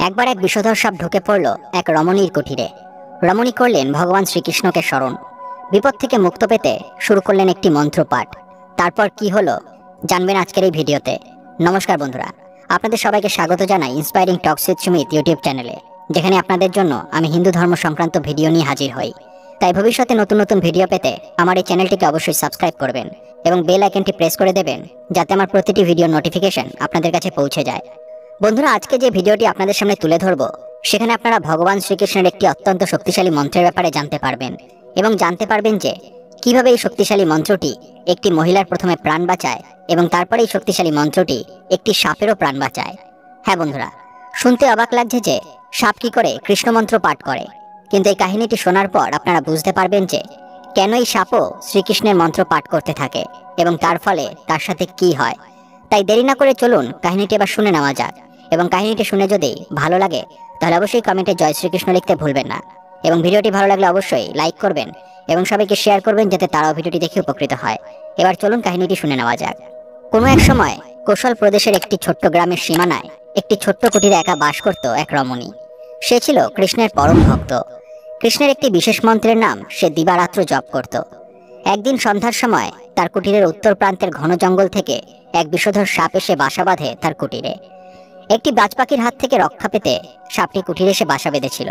একবার এক বিষধর সাপ ঢুকে পড়ল এক রমণীর কুঠিরে। রমণী করলেন ভগবান শ্রীকৃষ্ণকে স্মরণ। বিপদ থেকে মুক্ত পেতে শুরু করলেন একটি মন্ত্রপাঠ। তারপর কি হলো জানবেন আজকের এই ভিডিওতে। নমস্কার বন্ধুরা, আপনাদের সবাইকে স্বাগত জানাই inspiring talks with Sumit YouTube চ্যানেলে, যেখানে আপনাদের জন্য আমি হিন্দু ধর্ম সংক্রান্ত ভিডিও নিয়ে হাজির হই। তাই ভবিষ্যতে নতুন নতুন ভিডিও পেতে আমার এই চ্যানেলটিকে অবশ্যই সাবস্ক্রাইব করবেন এবং বেল আইকনটি প্রেস করে দেবেন, যাতে আমার প্রতিটি ভিডিও নোটিফিকেশন আপনাদের কাছে পৌঁছে যায়। বন্ধুরা, আজকে যে ভিডিওটি আপনাদের সামনে তুলে ধরব, সেখানে আপনারা ভগবান শ্রীকৃষ্ণের একটি অত্যন্ত শক্তিশালী মন্ত্রের ব্যাপারে জানতে পারবেন এবং জানতে পারবেন যে কিভাবে এই শক্তিশালী মন্ত্রটি একটি মহিলার প্রথমে প্রাণ বাঁচায় এবং তারপরে এই শক্তিশালী মন্ত্রটি একটি সাপেরও প্রাণ বাঁচায়। হ্যাঁ বন্ধুরা, শুনতে অবাক লাগছে যে সাপ কি করে কৃষ্ণ মন্ত্র পাঠ করে, কিন্তু এই কাহিনীটি শোনার পর আপনারা বুঝতে পারবেন যে কেন এই সাপও শ্রীকৃষ্ণের মন্ত্র পাঠ করতে থাকে এবং তার ফলে তার সাথে কি হয়। তাই দেরি না করে চলুন কাহিনীটি এবার শুনে নেওয়া যাক। এবং কাহিনীটি শুনে যদি ভালো লাগে তাহলে অবশ্যই কমেন্টে জয় শ্রীকৃষ্ণ লিখতে ভুলবেন না। এবং ভিডিওটি ভালো লাগলে অবশ্যই লাইক করবেন এবং সবাইকে শেয়ার করবেন, যাতে তারাও ভিডিওটি দেখে উপকৃত হয়। এবার চলুন কাহিনীটি শুনে নেওয়া যাক। কোনো এক সময় কৌশল প্রদেশের একটি ছোট্ট গ্রামের সীমানায় একটি ছোট্ট কুটিরে একা বাস করত এক রমণী। সে ছিল কৃষ্ণের পরম ভক্ত। কৃষ্ণের একটি বিশেষ মন্ত্রের নাম সে দিবারাত্র জপ করত। একদিন সন্ধ্যার সময় তার কুটিরের উত্তর প্রান্তের ঘন জঙ্গল থেকে এক বিষধর সাপ এসে বাসা বাঁধে তার কুটিরে। একটি বাজপাখির হাত থেকে রক্ষা পেতে সাপটি কুঠিরে এসে বাসা বেঁধেছিল।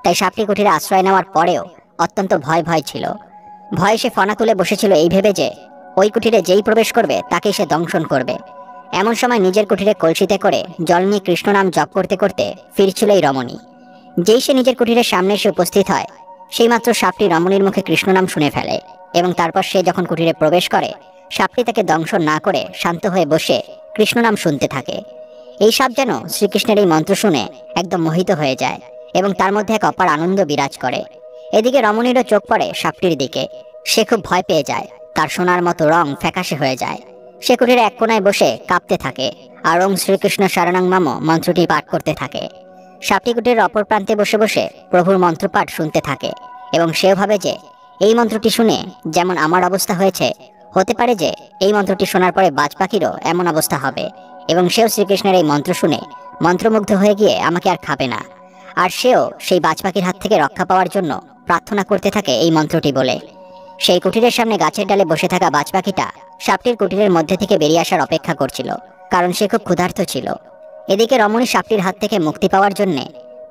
তাই সাপটি কুঠিরে আশ্রয় নেওয়ার পরেও অত্যন্ত ভয় ছিল। ভয়ে সে ফনা তুলে বসেছিল এই ভেবে যে ওই কুঠিরে যেই প্রবেশ করবে তাকে সে দংশন করবে। এমন সময় নিজের কুঠিরে কলসিতে করে জল নিয়ে কৃষ্ণ নাম জপ করতে করতে ফিরছিল এই রমণী। যেই সে নিজের কুঠিরের সামনে এসে উপস্থিত হয়, সেই মাত্র সাপটি রমণীর মুখে কৃষ্ণ নাম শুনে ফেলে এবং তারপর সে যখন কুঠিরে প্রবেশ করে, সাপটি তাকে দংশন না করে শান্ত হয়ে বসে কৃষ্ণ নাম শুনতে থাকে। এই সাপ যেন শ্রীকৃষ্ণের এই মন্ত্র শুনে একদম মোহিত হয়ে যায় এবং তার মধ্যে এক অপার আনন্দ বিরাজ করে। এদিকে রমণীরও চোখ পড়ে সাপটির দিকে। সে খুব ভয় পেয়ে যায়, তার সোনার মতো রং ফ্যাকাশে হয়ে যায়। সে কুটিরে এক কোনায় বসে কাঁপতে থাকে আর ওং শ্রীকৃষ্ণ শরণং মম মন্ত্রটি পাঠ করতে থাকে। সাপটি কুটিরের অপর প্রান্তে বসে বসে প্রভুর মন্ত্রপাঠ শুনতে থাকে এবং সেও ভাবে যে এই মন্ত্রটি শুনে যেমন আমার অবস্থা হয়েছে, হতে পারে যে এই মন্ত্রটি শোনার পরে বাজ পাখিরও এমন অবস্থা হবে এবং সেও শ্রীকৃষ্ণের এই মন্ত্র শুনে মন্ত্রমুগ্ধ হয়ে গিয়ে আমাকে আর খাবে না। আর সেও সেই বাজ পাখির হাত থেকে রক্ষা পাওয়ার জন্য প্রার্থনা করতে থাকে এই মন্ত্রটি বলে। সেই কুটিরের সামনে গাছের ডালে বসে থাকা বাজ পাখিটা সাপটির কুটিরের মধ্যে থেকে বেরিয়ে আসার অপেক্ষা করছিল, কারণ সে খুব ক্ষুধার্ত ছিল। এদিকে রমণী সাপটির হাত থেকে মুক্তি পাওয়ার জন্যে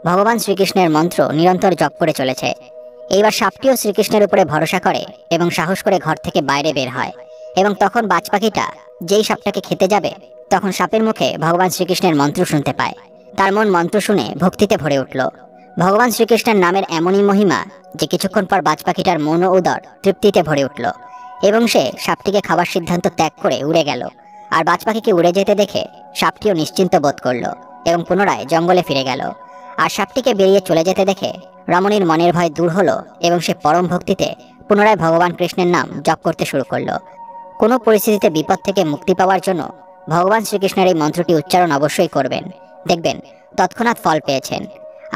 ভগবান শ্রীকৃষ্ণের মন্ত্র নিরন্তর জপ করে চলেছে। এইবার সাপটিও শ্রীকৃষ্ণের উপরে ভরসা করে এবং সাহস করে ঘর থেকে বাইরে বের হয়। এবং তখন বাজ পাখিটা যেই সাপটাকে খেতে যাবে, তখন সাপের মুখে ভগবান শ্রীকৃষ্ণের মন্ত্র শুনতে পায়। তার মন মন্ত্র শুনে ভক্তিতে ভরে উঠল। ভগবান শ্রীকৃষ্ণের নামের এমনই মহিমা যে কিছুক্ষণ পর বাজ পাখিটার মন ও উদর তৃপ্তিতে ভরে উঠল এবং সে সাপটিকে খাবার সিদ্ধান্ত ত্যাগ করে উড়ে গেল। আর বাজ পাখিকে উড়ে যেতে দেখে সাপটিও নিশ্চিন্ত বোধ করল এবং পুনরায় জঙ্গলে ফিরে গেল। আর সাপটিকে বেরিয়ে চলে যেতে দেখে রমণীর মনের ভয় দূর হলো এবং সে পরম ভক্তিতে পুনরায় ভগবান কৃষ্ণের নাম জপ করতে শুরু করলো। কোনো পরিস্থিতিতে বিপদ থেকে মুক্তি পাওয়ার জন্য ভগবান শ্রীকৃষ্ণের এই মন্ত্রটি উচ্চারণ অবশ্যই করবেন, দেখবেন তৎক্ষণাৎ ফল পেয়েছেন।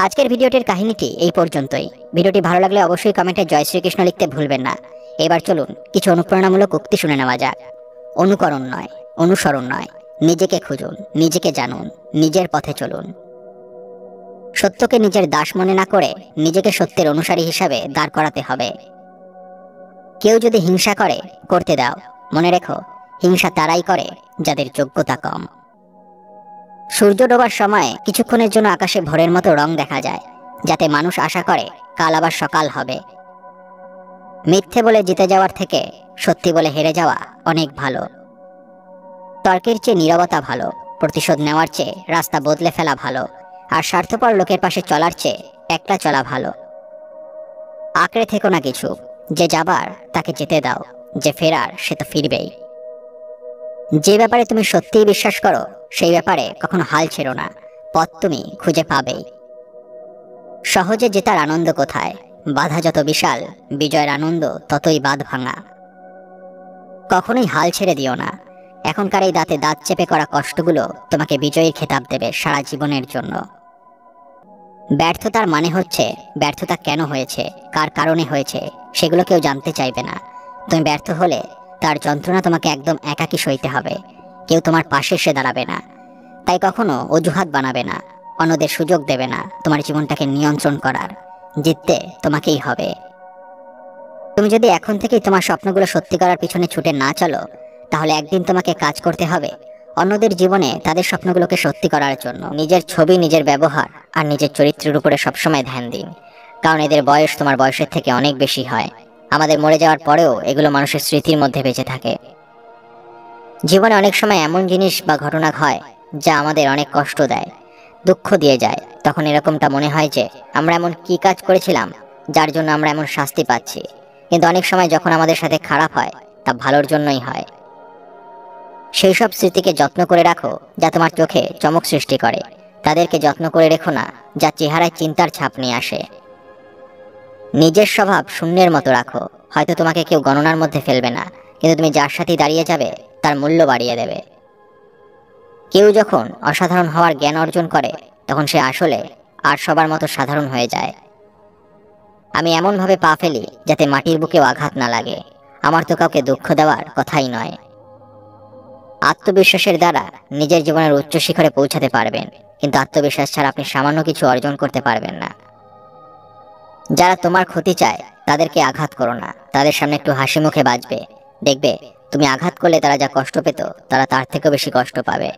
আজকের ভিডিওটির কাহিনীটি এই পর্যন্তই। ভিডিওটি ভালো লাগলে অবশ্যই কমেন্টে জয় শ্রীকৃষ্ণ লিখতে ভুলবেন না। এবার চলুন কিছু অনুপ্রেরণামূলক উক্তি শুনে নেওয়া যাক। অনুকরণ নয়, অনুসরণ নয়, নিজেকে খুঁজুন, নিজেকে জানুন, নিজের পথে চলুন। সত্যকে নিজের দাস মনে না করে নিজেকে সত্যের অনুসারী হিসাবে দাঁড় করাতে হবে। কেউ যদি হিংসা করে, করতে দাও, মনে রেখো হিংসা তারাই করে যাদের যোগ্যতা কম। সূর্য ডোবার সময় কিছুক্ষণের জন্য আকাশে ভোরের মতো রং দেখা যায়, যাতে মানুষ আশা করে কাল আবার সকাল হবে। মিথ্যে বলে জিতে যাওয়ার থেকে সত্যি বলে হেরে যাওয়া অনেক ভালো। তর্কের চেয়ে নীরবতা ভালো, প্রতিশোধ নেওয়ার চেয়ে রাস্তা বদলে ফেলা ভালো, আর স্বার্থপর লোকের পাশে চলার চেয়ে একলা চলা ভালো। আঁকড়ে থেকো না কিছু, যে যাবার তাকে যেতে দাও, যে ফেরার সে তো ফিরবেই। যে ব্যাপারে তুমি সত্যিই বিশ্বাস করো সেই ব্যাপারে কখনো হাল ছেড়ো না, পথ তুমি খুঁজে পাবেই। সহজে জেতার আনন্দ কোথায়, বাধা যত বিশাল বিজয়ের আনন্দ ততই বাঁধ ভাঙা। কখনোই হাল ছেড়ে দিও না, এখনকার এই দাঁতে দাঁত চেপে করা কষ্টগুলো তোমাকে বিজয়ীর খেতাব দেবে সারা জীবনের জন্য। ব্যর্থতার মানে হচ্ছে ব্যর্থতা কেন হয়েছে, কার কারণে হয়েছে সেগুলো কেউ জানতে চাইবে না। তুমি ব্যর্থ হলে তার যন্ত্রণা তোমাকে একদম একাকী সইতে হবে, কেউ তোমার পাশে এসে দাঁড়াবে না। তাই কখনো অজুহাত বানাবে না, অন্যদের সুযোগ দেবে না তোমার জীবনটাকে নিয়ন্ত্রণ করার। জিততে তোমাকেই হবে। তুমি যদি এখন থেকেই তোমার স্বপ্নগুলো সত্যি করার পিছনে ছুটে না চলো, তাহলে একদিন তোমাকে কাজ করতে হবে অন্যদের জীবনে তাদের স্বপ্নগুলোকে সত্যি করার জন্য। নিজের ছবি, নিজের ব্যবহার আর নিজের চরিত্রের উপরে সবসময় ধ্যান দিন, কারণ এদের বয়স তোমার বয়সের থেকে অনেক বেশি হয়। আমাদের মরে যাওয়ার পরেও এগুলো মানুষের স্মৃতির মধ্যে বেঁচে থাকে। জীবনে অনেক সময় এমন জিনিস বা ঘটনা হয় যা আমাদের অনেক কষ্ট দেয়, দুঃখ দিয়ে যায়। তখন এরকমটা মনে হয় যে আমরা এমন কি কাজ করেছিলাম যার জন্য আমরা এমন শাস্তি পাচ্ছি। কিন্তু অনেক সময় যখন আমাদের সাথে খারাপ হয়, তা ভালোর জন্যই হয়। সেই সব স্মৃতিকে যত্ন করে রাখো যা তোমার চোখে চমক সৃষ্টি করে। তাদেরকে যত্ন করে রেখো না যা চেহারায় চিন্তার ছাপ নিয়ে আসে। নিজের স্বভাব শূন্যের মতো রাখো। হয়তো তোমাকে কেউ গণনার মধ্যে ফেলবে না, কিন্তু তুমি যার সাথে দাঁড়িয়ে যাবে তার মূল্য বাড়িয়ে দেবে। কেউ যখন অসাধারণ হওয়ার জ্ঞান অর্জন করে, তখন সে আসলে আর সবার মতো সাধারণ হয়ে যায়। আমি এমনভাবে পা ফেলি যাতে মাটির বুকেও আঘাত না লাগে। আমার তো কাউকে দুঃখ দেওয়ার কথাই নয়। আত্মবিশ্বাসের দ্বারা নিজের জীবনের উচ্চ শিখরে পৌঁছাতে পারবেন, কিন্তু আত্মবিশ্বাস ছাড়া আপনি সামান্য কিছু অর্জন করতে পারবেন না। যারা তোমার ক্ষতি চায় তাদেরকে আঘাত করো না, তাদের সামনে একটু হাসি মুখে বাঁচবে। দেখবে তুমি আঘাত করলে তারা যা কষ্ট পেত, তারা তার থেকেও বেশি কষ্ট পাবে।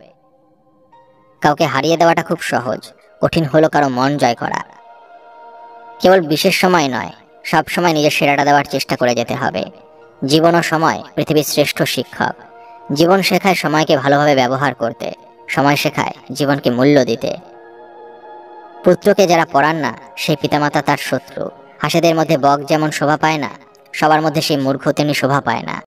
কাউকে হারিয়ে দেওয়াটা খুব সহজ, কঠিন হলো কারো মন জয় করা। কেবল বিশেষ সময় নয়, সব সময় নিজের সেরাটা দেওয়ার চেষ্টা করে যেতে হবে। জীবন ও সময় পৃথিবীর শ্রেষ্ঠ শিক্ষক। জীবন শেখায় সময়কে ভালোভাবে ব্যবহার করতে, সময় শেখায় জীবনকে মূল্য দিতে। পুত্রকে যারা পড়ান না, সেই পিতামাতা তার শত্রু। হাসেদের মধ্যে বক যেমন শোভা পায় না, সবার মধ্যে সেই মূর্খ তেমনি শোভা পায় না।